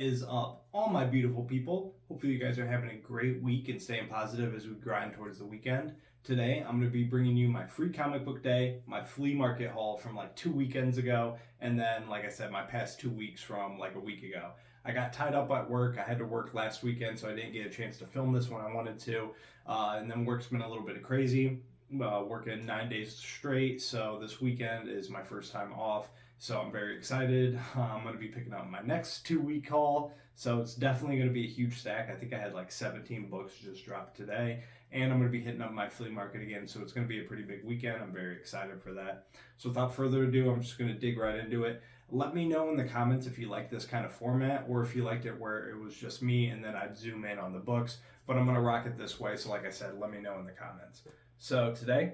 is up, all my beautiful people? Hopefully you guys are having a great week and staying positive as we grind towards the weekend. Today, I'm going to be bringing you my free comic book day, my flea market haul from like 2 weekends ago, and then, like I said, my past 2 weeks from like a week ago. I got tied up at work. I had to work last weekend, so I didn't get a chance to film this when I wanted to. And then work's been a little bit crazy, working 9 days straight, so this weekend is my first time off. So I'm very excited. I'm going to be picking up my next 2 week haul. So it's definitely going to be a huge stack. I think I had like 17 books just dropped today. And I'm going to be hitting up my flea market again. So it's going to be a pretty big weekend. I'm very excited for that. So without further ado, I'm just going to dig right into it. Let me know in the comments if you like this kind of format or if you liked it where it was just me and then I'd zoom in on the books. But I'm going to rock it this way. So like I said, let me know in the comments. So today,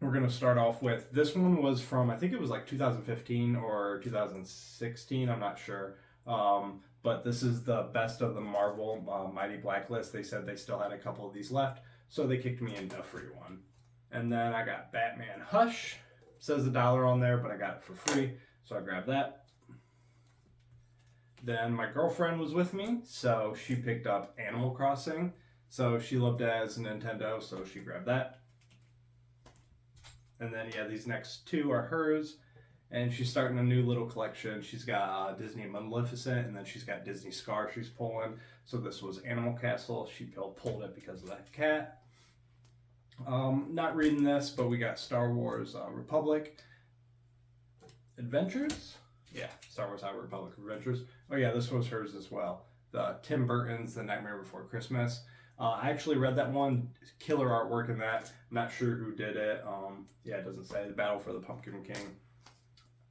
we're going to start off with, this one was from, I think it was like 2015 or 2016, I'm not sure. But this is the best of the Marvel Mighty Blacklist. They said they still had a couple of these left, so they kicked me into a free one. And then I got Batman Hush. Says $1 on there, but I got it for free, so I grabbed that. Then my girlfriend was with me, so she picked up Animal Crossing. So she loved it as a Nintendo, so she grabbed that. And then, yeah, these next two are hers. And she's starting a new little collection. She's got Disney Maleficent, and then she's got Disney Scar she's pulling. So this was Animal Castle. She pulled it because of that cat. Not reading this, but we got Star Wars Republic Adventures. Yeah, Star Wars Republic Adventures. Oh yeah, this was hers as well. The Tim Burton's The Nightmare Before Christmas. I actually read that one. Killer artwork in that. I'm not sure who did it. Yeah, it doesn't say. The Battle for the Pumpkin King.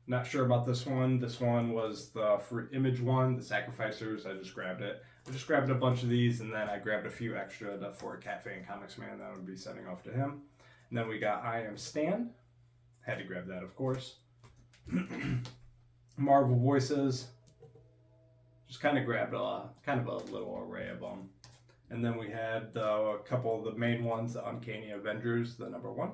Not sure about this one. This one was the free image one, the Sacrificers. I just grabbed it. I just grabbed a bunch of these, and then I grabbed a few extra for a Cat Fan Comics Man that I would be sending off to him. And then we got I Am Stan. Had to grab that, of course. Marvel Voices. Just kind of grabbed kind of a little array of them. And then we had a couple of the main ones, the Uncanny Avengers, the #1.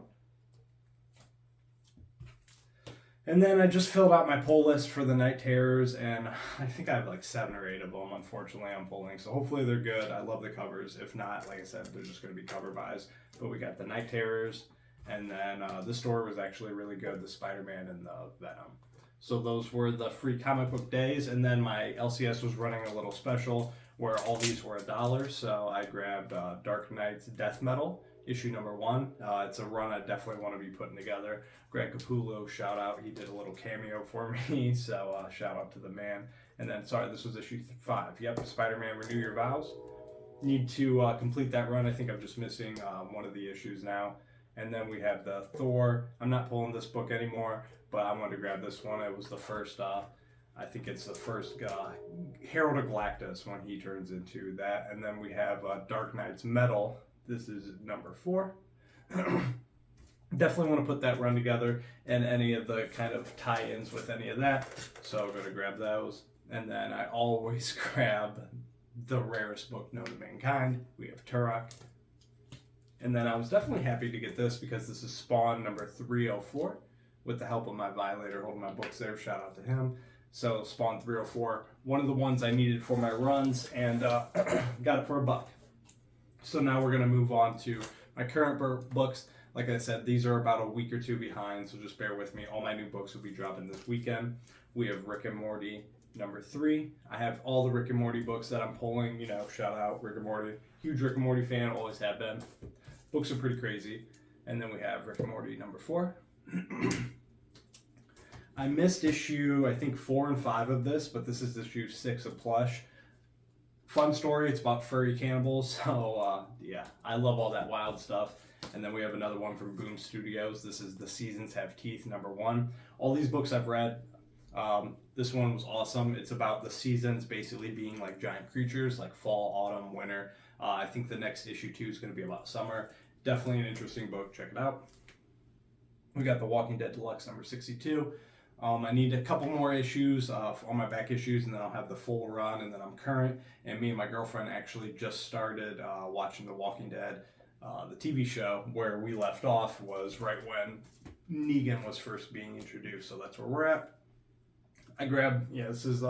And then I just filled out my pull list for the Night Terrors, and I think I have like 7 or 8 of them, unfortunately, I'm pulling. So hopefully they're good. I love the covers. If not, like I said, they're just going to be cover buys. But we got the Night Terrors, and then this story was actually really good, the Spider-Man and the Venom. So those were the free comic book days, and then my LCS was running a little special where all these were $1. So I grabbed Dark Knight's Death Metal, issue #1. It's a run I definitely want to be putting together. Greg Capullo, shout out. He did a little cameo for me, so shout out to the man. And then, sorry, this was issue 5. Yep, Spider-Man Renew Your Vows. Need to complete that run. I think I'm just missing one of the issues now. And then we have the Thor. I'm not pulling this book anymore, but I wanted to grab this one. It was the first, I think it's the first Herald of Galactus when he turns into that. And then we have Dark Knight's Metal. This is #4. Definitely want to put that run together and any of the kind of tie-ins with any of that. So I'm going to grab those. And then I always grab the rarest book known to mankind. We have Turok. And then I was definitely happy to get this because this is Spawn #304 with the help of my Violator holding my books there. Shout out to him. So Spawn 304, one of the ones I needed for my runs, and got it for $1. So now we're going to move on to my current books. Like I said, these are about a week or 2 behind, so just bear with me. All my new books will be dropping this weekend. We have Rick and Morty #3. I have all the Rick and Morty books that I'm pulling. You know, shout out Rick and Morty. Huge Rick and Morty fan, always have been. Books are pretty crazy. And then we have Rick and Morty #4. I missed issue, I think 4 and 5 of this, but this is issue 6 of Plush. Fun story, it's about furry cannibals, so yeah, I love all that wild stuff. And then we have another one from Boom Studios. This is The Seasons Have Teeth #1. All these books I've read. This one was awesome. It's about the seasons basically being like giant creatures, like fall, autumn, winter. I think the next issue 2 is going to be about summer. Definitely an interesting book. Check it out. We got The Walking Dead Deluxe #62. I need a couple more issues on my back issues, and then I'll have the full run, and then I'm current. And me and my girlfriend actually just started watching The Walking Dead, the TV show. Where we left off was right when Negan was first being introduced, so that's where we're at. I grabbed, yeah, this is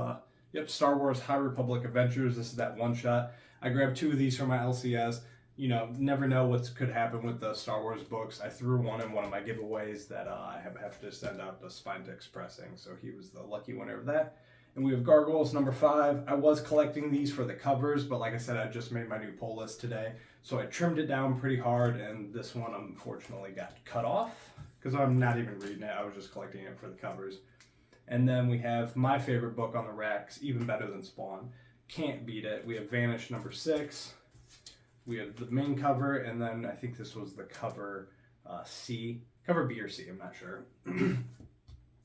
Yep, Star Wars High Republic Adventures. This is that one shot. I grabbed 2 of these for my LCS. You know, never know what could happen with the Star Wars books. I threw one in one of my giveaways that I have to send out to Spindex Pressing, so he was the lucky winner of that. And we have Gargoyles number 5. I was collecting these for the covers, but like I said, I just made my new pull list today, so I trimmed it down pretty hard, and this one unfortunately got cut off because I'm not even reading it. I was just collecting it for the covers. And then we have my favorite book on the racks, even better than Spawn. Can't beat it. We have Vanish number 6. We have the main cover, and then I think this was the cover C. Cover B or C, I'm not sure.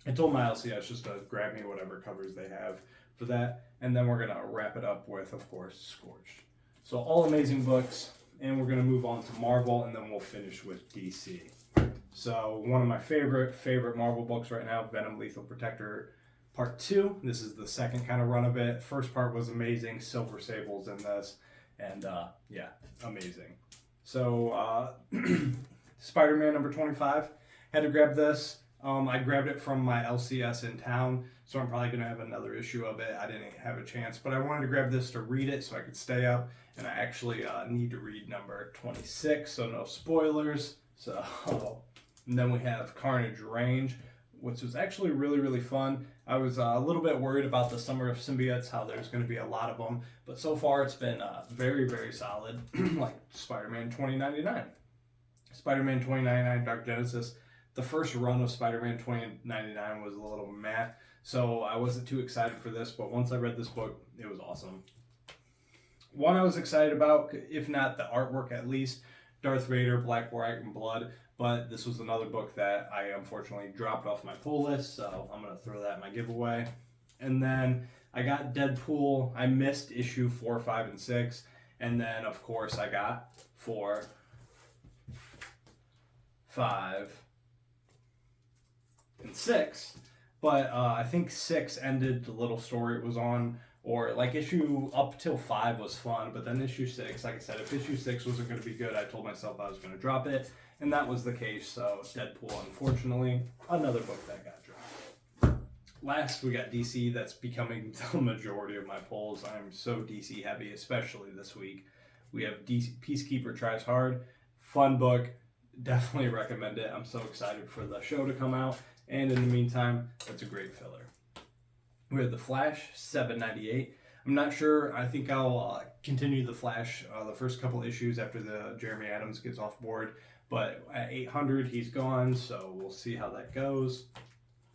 I told my LCS just to grab me whatever covers they have for that. And then we're going to wrap it up with, of course, Scorched. So all amazing books, and we're going to move on to Marvel, and then we'll finish with DC. So one of my favorite Marvel books right now, Venom Lethal Protector Part 2. This is the second kind of run of it. First part was amazing. Silver Sable's in this. And yeah, amazing. So Spider-Man number 25. Had to grab this. I grabbed it from my LCS in town, so I'm probably going to have another issue of it. I didn't have a chance, but I wanted to grab this to read it so I could stay up. And I actually need to read number 26, so no spoilers. So, and then we have Carnage Range, which was actually really fun. I was a little bit worried about the Summer of Symbiotes, how there's going to be a lot of them, but so far it's been very solid, like Spider-Man 2099. Spider-Man 2099 Dark Genesis. The first run of Spider-Man 2099 was a little meh, so I wasn't too excited for this, but once I read this book, it was awesome. One I was excited about, if not the artwork at least, Darth Vader, Black, White, and Blood. But this was another book that I unfortunately dropped off my pull list, so I'm going to throw that in my giveaway. And then I got Deadpool. I missed issue 4, 5, and 6. And then, of course, I got 4, 5, and 6. But I think 6 ended the little story it was on. Or like issue up till 5 was fun, but then issue 6, like I said, if issue 6 wasn't going to be good, I told myself I was going to drop it. And that was the case, so Deadpool, unfortunately, another book that got dropped. Last, we got DC. That's becoming the majority of my polls. I'm so DC heavy, especially this week. We have DC Peacekeeper Tries Hard. Fun book. Definitely recommend it. I'm so excited for the show to come out. And in the meantime, that's a great filler. We have The Flash, 798. I'm not sure. I think I'll continue The Flash the first couple issues after the Jeremy Adams gets off board. But at 800, he's gone, so we'll see how that goes.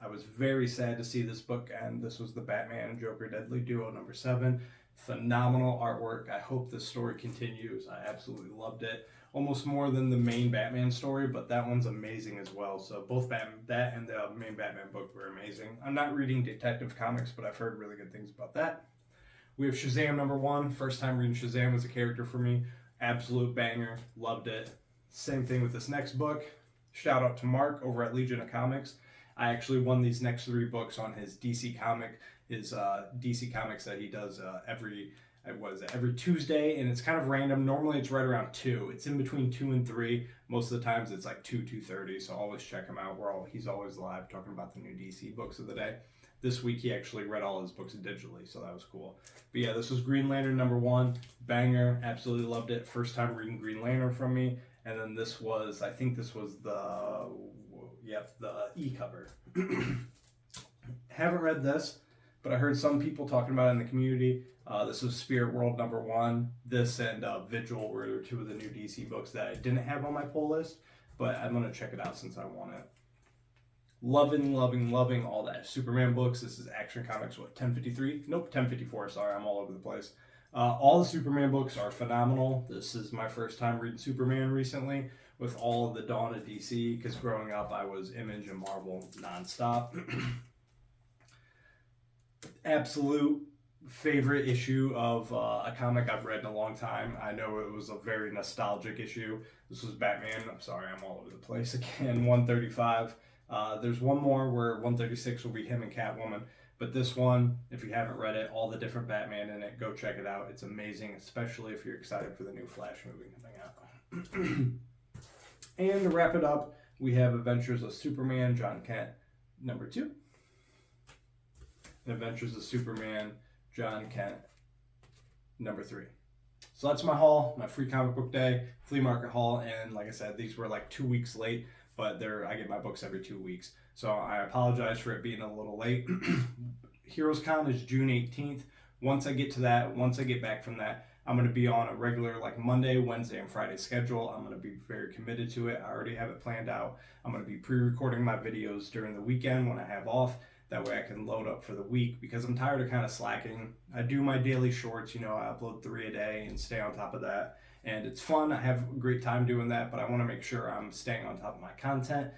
I was very sad to see this book end. This was the Batman and Joker Deadly Duo number 7. Phenomenal artwork. I hope this story continues. I absolutely loved it. Almost more than the main Batman story, but that one's amazing as well. So both that and the main Batman book were amazing. I'm not reading Detective Comics, but I've heard really good things about that. We have Shazam number 1. First time reading Shazam as a character for me. Absolute banger. Loved it. Same thing with this next book. Shout out to Mark over at Legion of Comics. I actually won these next 3 books on his DC comic, his DC Comics that he does every Tuesday, and it's kind of random. Normally it's right around 2. It's in between 2 and 3. Most of the times it's like 2:30, so always check him out. He's always live talking about the new DC books of the day. This week he actually read all his books digitally, so that was cool. But yeah, this was Green Lantern number 1. Banger. Absolutely loved it. First time reading Green Lantern from me. And then this was, I think this was the e-cover. Haven't read this, but I heard some people talking about it in the community. This was Spirit World number 1. This and Vigil were 2 of the new DC books that I didn't have on my pull list, but I'm going to check it out since I want it. Loving all that Superman books. This is Action Comics, 1053? Nope, 1054, sorry, I'm all over the place. All the Superman books are phenomenal. This is my first time reading Superman recently with all of the Dawn of DC, because growing up I was Image and Marvel nonstop. Absolute favorite issue of a comic I've read in a long time. I know it was a very nostalgic issue. This was Batman. I'm sorry, I'm all over the place again. 135. There's one more where 136 will be him and Catwoman. But this one, if you haven't read it, all the different Batman in it, go check it out. It's amazing, especially if you're excited for the new Flash movie coming out. And to wrap it up, we have Adventures of Superman, John Kent, number 2. Adventures of Superman, John Kent, number 3. So that's my haul, my free comic book day, flea market haul, and like I said, these were like 2 weeks late, but I get my books every 2 weeks. So I apologize for it being a little late. Heroes Con is June 18th. Once I get back from that, I'm going to be on a regular like Monday, Wednesday, and Friday schedule. I'm going to be very committed to it. I already have it planned out. I'm going to be pre-recording my videos during the weekend when I have off. That way I can load up for the week because I'm tired of kind of slacking. I do my daily shorts, I upload 3 a day and stay on top of that. And it's fun. I have a great time doing that, but I want to make sure I'm staying on top of my content.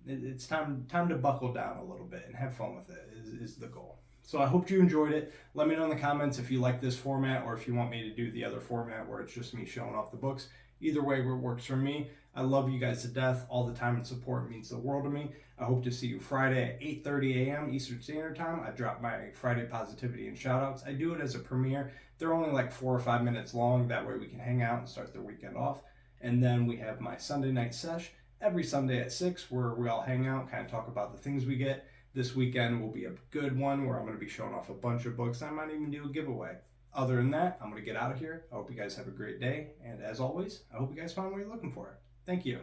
It's time to buckle down a little bit and have fun with it is the goal. So I hope you enjoyed it. Let me know in the comments if you like this format or if you want me to do the other format where it's just me showing off the books. Either way works for me. I love you guys to death. All the time and support means the world to me. I hope to see you Friday at 8:30 a.m. Eastern Standard Time. I drop my Friday positivity and shoutouts. I do it as a premiere. They're only like 4 or 5 minutes long. That way we can hang out and start the weekend off. And then we have my Sunday night sesh every Sunday at 6 where we all hang out, kind of talk about the things we get. This weekend will be a good one where I'm going to be showing off a bunch of books. I might even do a giveaway. Other than that, I'm going to get out of here. I hope you guys have a great day. And as always, I hope you guys find what you're looking for. Thank you.